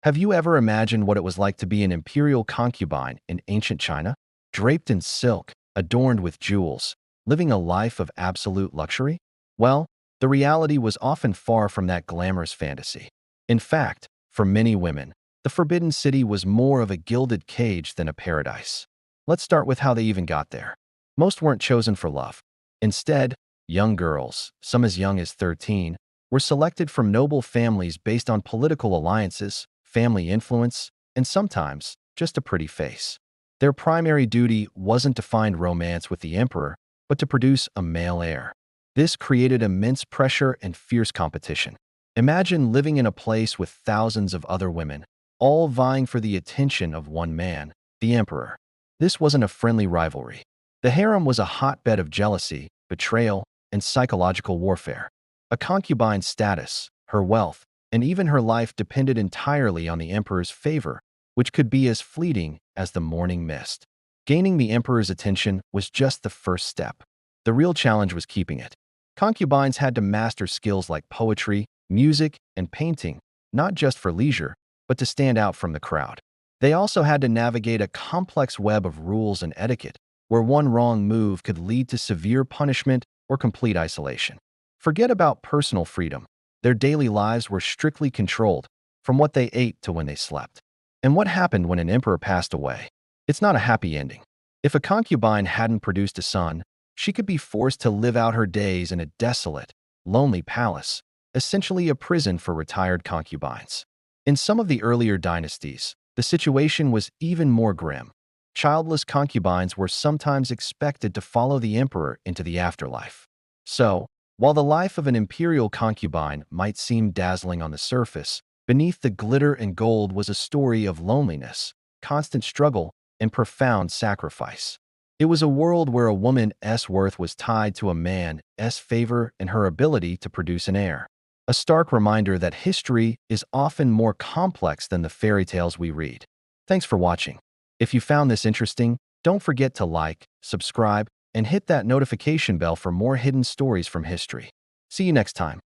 Have you ever imagined what it was like to be an imperial concubine in ancient China? Draped in silk, adorned with jewels, living a life of absolute luxury? Well, the reality was often far from that glamorous fantasy. In fact, for many women, the Forbidden City was more of a gilded cage than a paradise. Let's start with how they even got there. Most weren't chosen for love. Instead, young girls, some as young as 13, were selected from noble families based on political alliances, family influence, and sometimes just a pretty face. Their primary duty wasn't to find romance with the emperor, but to produce a male heir. This created immense pressure and fierce competition. Imagine living in a place with thousands of other women, all vying for the attention of one man, the emperor. This wasn't a friendly rivalry. The harem was a hotbed of jealousy, betrayal, and psychological warfare. A concubine's status, her wealth, and even her life depended entirely on the emperor's favor, which could be as fleeting as the morning mist. Gaining the emperor's attention was just the first step. The real challenge was keeping it. Concubines had to master skills like poetry, music, and painting, not just for leisure, but to stand out from the crowd. They also had to navigate a complex web of rules and etiquette, where one wrong move could lead to severe punishment or complete isolation. Forget about personal freedom. Their daily lives were strictly controlled, from what they ate to when they slept. And what happened when an emperor passed away? It's not a happy ending. If a concubine hadn't produced a son, she could be forced to live out her days in a desolate, lonely palace, essentially a prison for retired concubines. In some of the earlier dynasties, the situation was even more grim. Childless concubines were sometimes expected to follow the emperor into the afterlife. So, while the life of an imperial concubine might seem dazzling on the surface, beneath the glitter and gold was a story of loneliness, constant struggle, and profound sacrifice. It was a world where a woman's worth was tied to a man's favor and her ability to produce an heir. A stark reminder that history is often more complex than the fairy tales we read. Thanks for watching. If you found this interesting, don't forget to like, subscribe, and hit that notification bell for more hidden stories from history. See you next time.